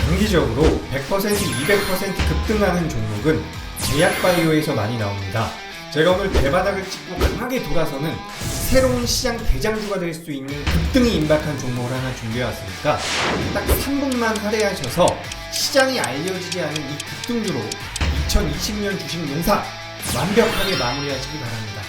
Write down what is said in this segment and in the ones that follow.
단기적으로 100%, 200% 급등하는 종목은 제약바이오에서 많이 나옵니다. 제가 오늘 대바닥을 찍고 강하게 돌아서는 새로운 시장 대장주가 될 수 있는 급등이 임박한 종목을 하나 준비해왔으니까 딱 3분만 할애하셔서 시장이 알려지지 않은 이 급등주로 2020년 주식 농사 완벽하게 마무리하시기 바랍니다.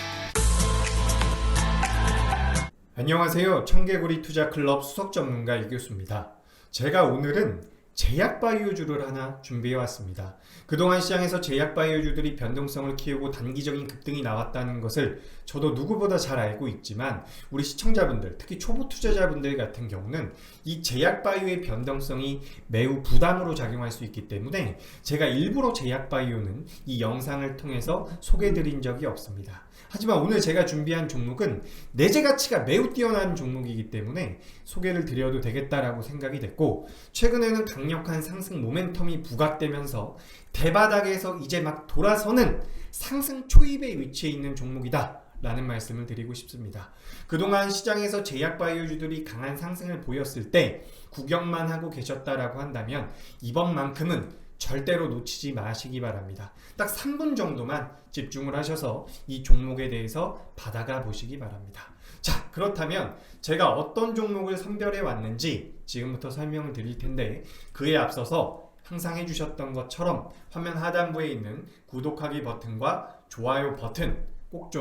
안녕하세요. 청개구리 투자클럽 수석 전문가 이교수입니다. 제가 오늘은 제약바이오주를 하나 준비해왔습니다. 그동안 시장에서 제약바이오주들이 변동성을 키우고 단기적인 급등이 나왔다는 것을 저도 누구보다 잘 알고 있지만 우리 시청자분들, 특히 초보 투자자분들 같은 경우는 이 제약바이오의 변동성이 매우 부담으로 작용할 수 있기 때문에 제가 일부러 제약바이오는 이 영상을 통해서 소개해드린 적이 없습니다. 하지만 오늘 제가 준비한 종목은 내재 가치가 매우 뛰어난 종목이기 때문에 소개를 드려도 되겠다라고 생각이 됐고, 최근에는 강력한 상승 모멘텀이 부각되면서 대바닥에서 이제 막 돌아서는 상승 초입에 위치해 있는 종목이다 라는 말씀을 드리고 싶습니다. 그동안 시장에서 제약바이오주들이 강한 상승을 보였을 때 구경만 하고 계셨다라고 한다면 이번만큼은 절대로 놓치지 마시기 바랍니다. 딱 3분 정도만 집중을 하셔서 이 종목에 대해서 받아가 보시기 바랍니다. 자, 그렇다면 제가 어떤 종목을 선별해 왔는지 지금부터 설명을 드릴 텐데, 그에 앞서서 항상 해주셨던 것처럼 화면 하단부에 있는 구독하기 버튼과 좋아요 버튼 꼭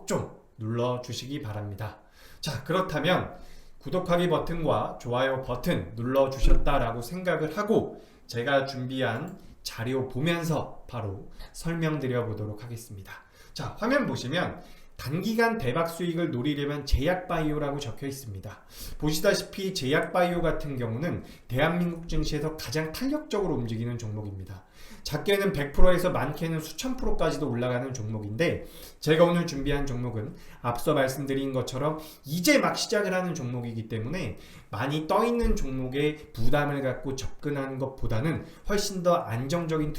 좀 눌러주시기 바랍니다. 자, 그렇다면 구독하기 버튼과 좋아요 버튼 눌러주셨다라고 생각을 하고 제가 준비한 자료 보면서 바로 설명드려 보도록 하겠습니다. 자, 화면 보시면 단기간 대박 수익을 노리려면 제약바이오라고 적혀 있습니다. 보시다시피 제약바이오 같은 경우는 대한민국 증시에서 가장 탄력적으로 움직이는 종목입니다. 작게는 100%에서 많게는 수천 %까지도 올라가는 종목인데, 제가 오늘 준비한 종목은 앞서 말씀드린 것처럼 이제 막 시작을 하는 종목이기 때문에 많이 떠있는 종목에 부담을 갖고 접근하는 것보다는 훨씬 더 안정적인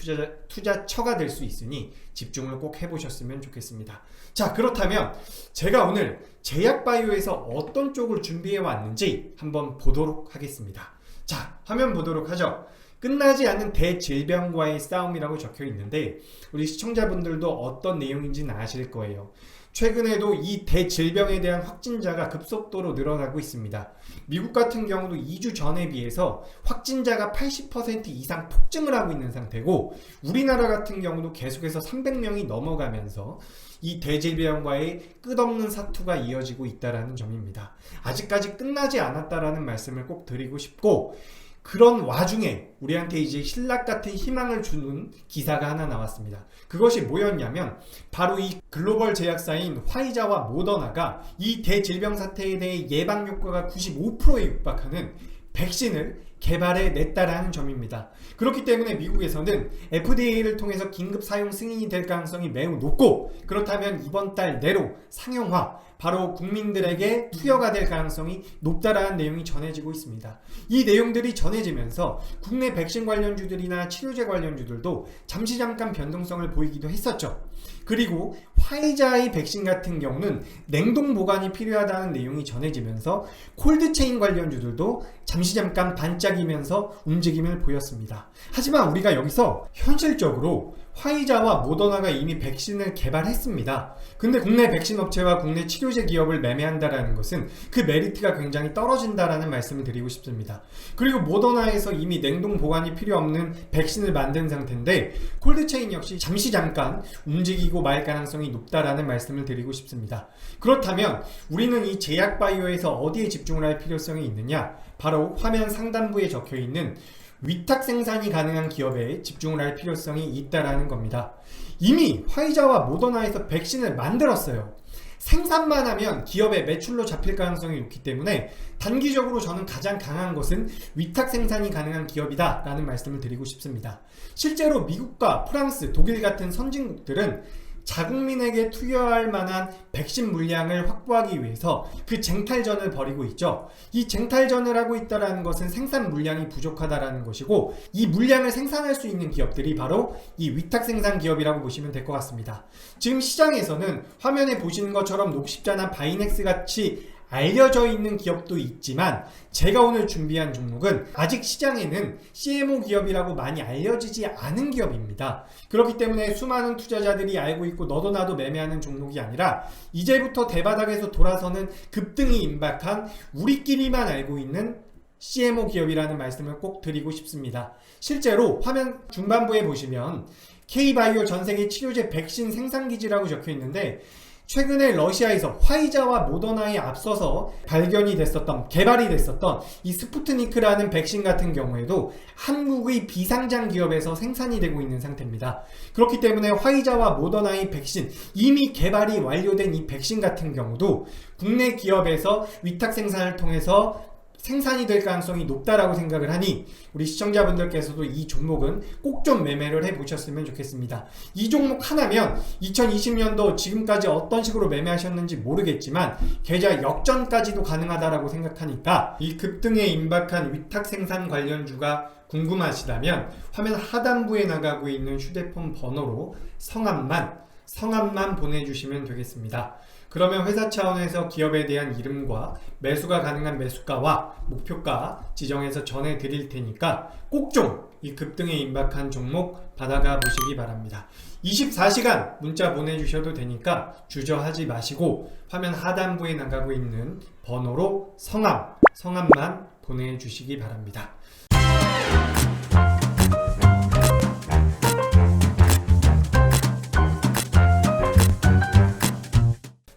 투자처가 될 수 있으니 집중을 꼭 해보셨으면 좋겠습니다. 자, 그렇다면 제가 오늘 제약바이오에서 어떤 쪽을 준비해 왔는지 한번 보도록 하겠습니다. 자, 화면 보도록 하죠. 끝나지 않는 대질병과의 싸움이라고 적혀 있는데 우리 시청자분들도 어떤 내용인지는 아실 거예요. 최근에도 이 대질병에 대한 확진자가 급속도로 늘어나고 있습니다. 미국 같은 경우도 2주 전에 비해서 확진자가 80% 이상 폭증을 하고 있는 상태고, 우리나라 같은 경우도 계속해서 300명이 넘어가면서 이 대질병과의 끝없는 사투가 이어지고 있다는 점입니다. 아직까지 끝나지 않았다라는 말씀을 꼭 드리고 싶고, 그런 와중에 우리한테 이제 신락 같은 희망을 주는 기사가 하나 나왔습니다. 그것이 뭐였냐면 바로 이 글로벌 제약사인 화이자와 모더나가 이 대질병 사태에 대해 예방 효과가 95%에 육박하는 백신을 개발해 냈다라는 점입니다. 그렇기 때문에 미국에서는 FDA를 통해서 긴급 사용 승인이 될 가능성이 매우 높고, 그렇다면 이번 달 내로 상용화, 바로 국민들에게 투여가 될 가능성이 높다라는 내용이 전해지고 있습니다. 이 내용들이 전해지면서 국내 백신 관련주들이나 치료제 관련주들도 잠깐 변동성을 보이기도 했었죠. 그리고 화이자의 백신 같은 경우는 냉동 보관이 필요하다는 내용이 전해지면서 콜드체인 관련주들도 잠깐 반짝이면서 움직임을 보였습니다. 하지만 우리가 여기서 현실적으로 화이자와 모더나가 이미 백신을 개발했습니다. 근데 국내 백신 업체와 국내 치료제 기업을 매매한다라는 것은 그 메리트가 굉장히 떨어진다라는 말씀을 드리고 싶습니다. 그리고 모더나에서 이미 냉동 보관이 필요 없는 백신을 만든 상태인데 콜드체인 역시 잠깐 움직이고 말 가능성이 높다라는 말씀을 드리고 싶습니다. 그렇다면 우리는 이 제약바이오에서 어디에 집중을 할 필요성이 있느냐? 바로 화면 상단부에 적혀 있는 위탁 생산이 가능한 기업에 집중을 할 필요성이 있다라는 겁니다. 이미 화이자와 모더나에서 백신을 만들었어요. 생산만 하면 기업의 매출로 잡힐 가능성이 높기 때문에 단기적으로 저는 가장 강한 것은 위탁 생산이 가능한 기업이다 라는 말씀을 드리고 싶습니다. 실제로 미국과 프랑스, 독일 같은 선진국들은 자국민에게 투여할 만한 백신 물량을 확보하기 위해서 그 쟁탈전을 벌이고 있죠. 이 쟁탈전을 하고 있다는 것은 생산 물량이 부족하다는 것이고, 이 물량을 생산할 수 있는 기업들이 바로 이 위탁 생산 기업이라고 보시면 될 것 같습니다. 지금 시장에서는 화면에 보시는 것처럼 녹십자나 바이넥스 같이 알려져 있는 기업도 있지만 제가 오늘 준비한 종목은 아직 시장에는 CMO 기업이라고 많이 알려지지 않은 기업입니다. 그렇기 때문에 수많은 투자자들이 알고 있고 너도 나도 매매하는 종목이 아니라 이제부터 대바닥에서 돌아서는 급등이 임박한 우리끼리만 알고 있는 CMO 기업이라는 말씀을 꼭 드리고 싶습니다. 실제로 화면 중반부에 보시면 K바이오 전세계 치료제 백신 생산기지라고 적혀 있는데 최근에 러시아에서 화이자와 모더나에 앞서서 발견이 됐었던, 개발이 됐었던 이 스푸트니크라는 백신 같은 경우에도 한국의 비상장 기업에서 생산이 되고 있는 상태입니다. 그렇기 때문에 화이자와 모더나의 백신, 이미 개발이 완료된 이 백신 같은 경우도 국내 기업에서 위탁 생산을 통해서 생산이 될 가능성이 높다라고 생각을 하니 우리 시청자분들께서도 이 종목은 꼭 좀 매매를 해보셨으면 좋겠습니다. 이 종목 하나면 2020년도 지금까지 어떤 식으로 매매하셨는지 모르겠지만 계좌 역전까지도 가능하다라고 생각하니까 이 급등에 임박한 위탁 생산 관련주가 궁금하시다면 화면 하단부에 나가고 있는 휴대폰 번호로 성함만 보내주시면 되겠습니다. 그러면 회사 차원에서 기업에 대한 이름과 매수가 가능한 매수가와 목표가 지정해서 전해드릴 테니까 꼭 좀 이 급등에 임박한 종목 받아가 보시기 바랍니다. 24시간 문자 보내주셔도 되니까 주저하지 마시고 화면 하단부에 나가고 있는 번호로 성함만 보내주시기 바랍니다.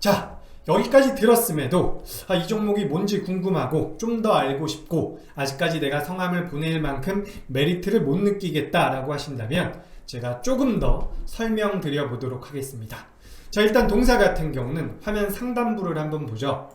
자, 여기까지 들었음에도 이 종목이 뭔지 궁금하고 좀 더 알고 싶고 아직까지 내가 성함을 보낼 만큼 메리트를 못 느끼겠다라고 하신다면 제가 조금 더 설명드려 보도록 하겠습니다. 자, 일단 동사 같은 경우는 화면 상단부를 한번 보죠.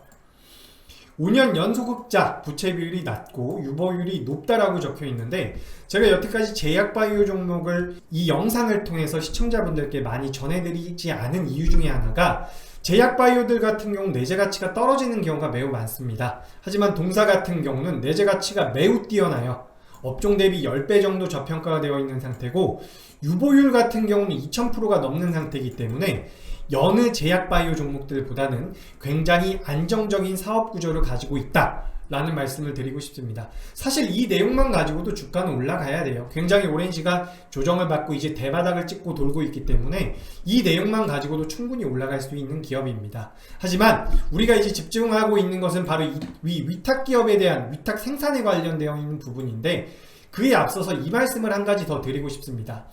5년 연소극자 부채 비율이 낮고 유보율이 높다라고 적혀 있는데 제가 여태까지 제약바이오 종목을 이 영상을 통해서 시청자분들께 많이 전해드리지 않은 이유 중에 하나가 제약바이오들 같은 경우는 내재 가치가 떨어지는 경우가 매우 많습니다. 하지만 동사 같은 경우는 내재 가치가 매우 뛰어나요. 업종 대비 10배 정도 저평가가 되어 있는 상태고 유보율 같은 경우는 2000%가 넘는 상태이기 때문에 여느 제약바이오 종목들보다는 굉장히 안정적인 사업 구조를 가지고 있다 라는 말씀을 드리고 싶습니다. 사실 이 내용만 가지고도 주가는 올라가야 돼요. 굉장히 오랜 시간 조정을 받고 이제 대바닥을 찍고 돌고 있기 때문에 이 내용만 가지고도 충분히 올라갈 수 있는 기업입니다. 하지만 우리가 이제 집중하고 있는 것은 바로 이 위탁 기업에 대한 위탁 생산에 관련되어 있는 부분인데 그에 앞서서 이 말씀을 한 가지 더 드리고 싶습니다.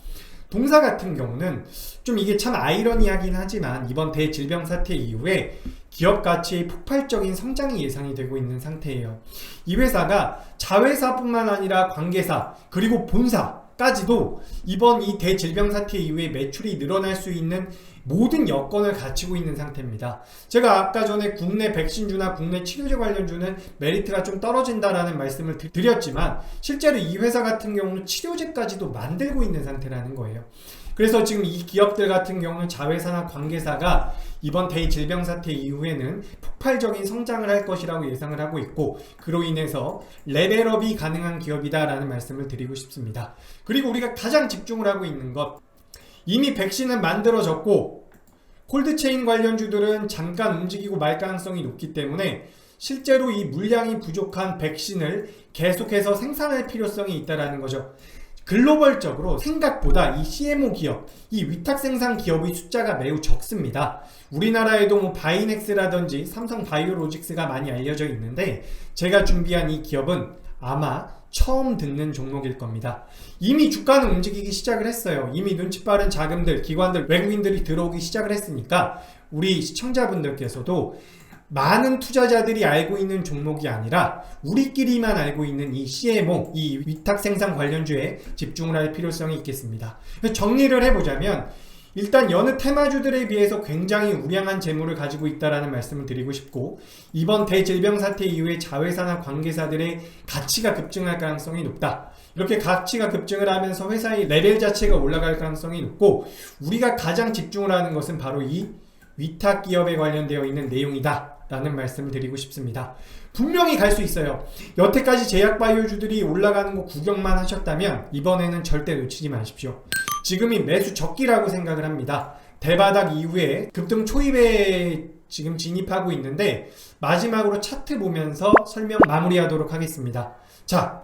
동사 같은 경우는 좀 이게 참 아이러니하긴 하지만 이번 대질병 사태 이후에 기업 가치의 폭발적인 성장이 예상이 되고 있는 상태예요. 이 회사가 자회사뿐만 아니라 관계사 그리고 본사까지도 이번 이 대질병 사태 이후에 매출이 늘어날 수 있는 모든 여건을 갖추고 있는 상태입니다. 제가 아까 전에 국내 백신주나 국내 치료제 관련주는 메리트가 좀 떨어진다라는 말씀을 드렸지만 실제로 이 회사 같은 경우는 치료제까지도 만들고 있는 상태라는 거예요. 그래서 지금 이 기업들 같은 경우는 자회사나 관계사가 이번 대질병 사태 이후에는 폭발적인 성장을 할 것이라고 예상을 하고 있고 그로 인해서 레벨업이 가능한 기업이다라는 말씀을 드리고 싶습니다. 그리고 우리가 가장 집중을 하고 있는 것 이미 백신은 만들어졌고 콜드체인 관련주들은 잠깐 움직이고 말 가능성이 높기 때문에 실제로 이 물량이 부족한 백신을 계속해서 생산할 필요성이 있다는 거죠. 글로벌적으로 생각보다 이 CMO 기업, 이 위탁 생산 기업의 숫자가 매우 적습니다. 우리나라에도 뭐 바이넥스라든지 삼성 바이오로직스가 많이 알려져 있는데 제가 준비한 이 기업은 아마 처음 듣는 종목일 겁니다. 이미 주가는 움직이기 시작을 했어요. 이미 눈치 빠른 자금들, 기관들, 외국인들이 들어오기 시작을 했으니까 우리 시청자분들께서도 많은 투자자들이 알고 있는 종목이 아니라 우리끼리만 알고 있는 이 CMO, 이 위탁 생산 관련주에 집중을 할 필요성이 있겠습니다. 정리를 해보자면 일단 여느 테마주들에 비해서 굉장히 우량한 재물을 가지고 있다는 말씀을 드리고 싶고 이번 대질병 사태 이후에 자회사나 관계사들의 가치가 급증할 가능성이 높다. 이렇게 가치가 급증을 하면서 회사의 레벨 자체가 올라갈 가능성이 높고 우리가 가장 집중을 하는 것은 바로 이 위탁 기업에 관련되어 있는 내용이다 라는 말씀을 드리고 싶습니다. 분명히 갈 수 있어요. 여태까지 제약바이오주들이 올라가는 거 구경만 하셨다면 이번에는 절대 놓치지 마십시오. 지금이 매수 적기라고 생각을 합니다. 대바닥 이후에 급등 초입에 지금 진입하고 있는데 마지막으로 차트 보면서 설명 마무리하도록 하겠습니다. 자,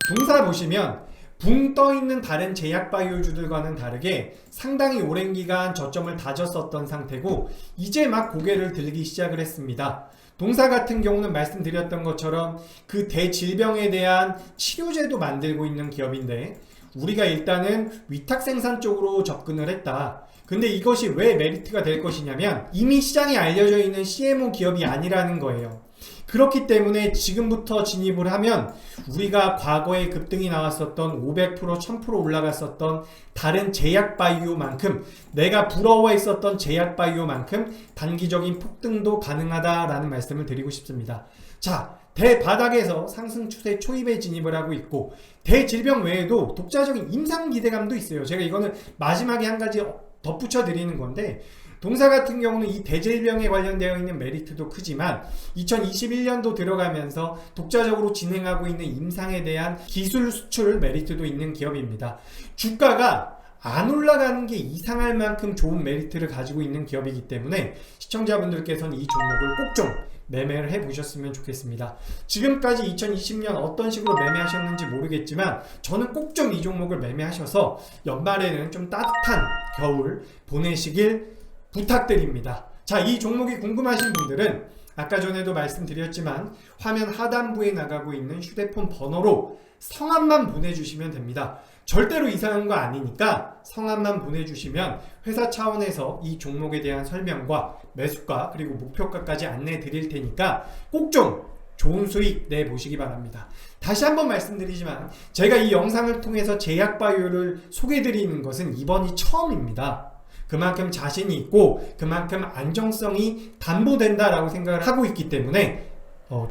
동사 보시면 붕 떠있는 다른 제약바이오주들과는 다르게 상당히 오랜 기간 저점을 다졌었던 상태고 이제 막 고개를 들기 시작을 했습니다. 동사 같은 경우는 말씀드렸던 것처럼 그 대질병에 대한 치료제도 만들고 있는 기업인데 우리가 일단은 위탁 생산 쪽으로 접근을 했다. 근데 이것이 왜 메리트가 될 것이냐면 이미 시장에 알려져 있는 CMO 기업이 아니라는 거예요. 그렇기 때문에 지금부터 진입을 하면 우리가 과거에 급등이 나왔었던 500%, 1000% 올라갔었던 다른 제약바이오만큼 내가 부러워했었던 제약바이오만큼 단기적인 폭등도 가능하다라는 말씀을 드리고 싶습니다. 자, 대바닥에서 상승 추세 초입에 진입을 하고 있고 대질병 외에도 독자적인 임상 기대감도 있어요. 제가 이거는 마지막에 한 가지 덧붙여 드리는 건데 동사 같은 경우는 이 대질병에 관련되어 있는 메리트도 크지만 2021년도 들어가면서 독자적으로 진행하고 있는 임상에 대한 기술 수출 메리트도 있는 기업입니다. 주가가 안 올라가는 게 이상할 만큼 좋은 메리트를 가지고 있는 기업이기 때문에 시청자분들께서는 이 종목을 꼭 좀 매매를 해보셨으면 좋겠습니다. 지금까지 2020년 어떤 식으로 매매하셨는지 모르겠지만 저는 꼭 좀 이 종목을 매매하셔서 연말에는 좀 따뜻한 겨울 보내시길 부탁드립니다. 자, 이 종목이 궁금하신 분들은 아까 전에도 말씀드렸지만 화면 하단부에 나가고 있는 휴대폰 번호로 성함만 보내주시면 됩니다. 절대로 이상한 거 아니니까 성함만 보내주시면 회사 차원에서 이 종목에 대한 설명과 매수가 그리고 목표가까지 안내해 드릴 테니까 꼭 좀 좋은 수익 내보시기 바랍니다. 다시 한번 말씀드리지만 제가 이 영상을 통해서 제약바이오를 소개해 드리는 것은 이번이 처음입니다. 그만큼 자신이 있고 그만큼 안정성이 담보된다라고 생각을 하고 있기 때문에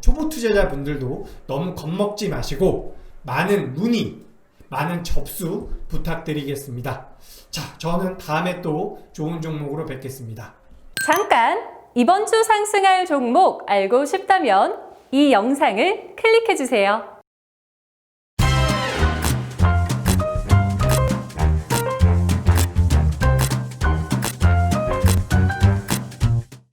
초보 투자자분들도 너무 겁먹지 마시고 많은 문의, 많은 접수 부탁드리겠습니다. 자, 저는 다음에 또 좋은 종목으로 뵙겠습니다. 잠깐! 이번 주 상승할 종목 알고 싶다면 이 영상을 클릭해 주세요.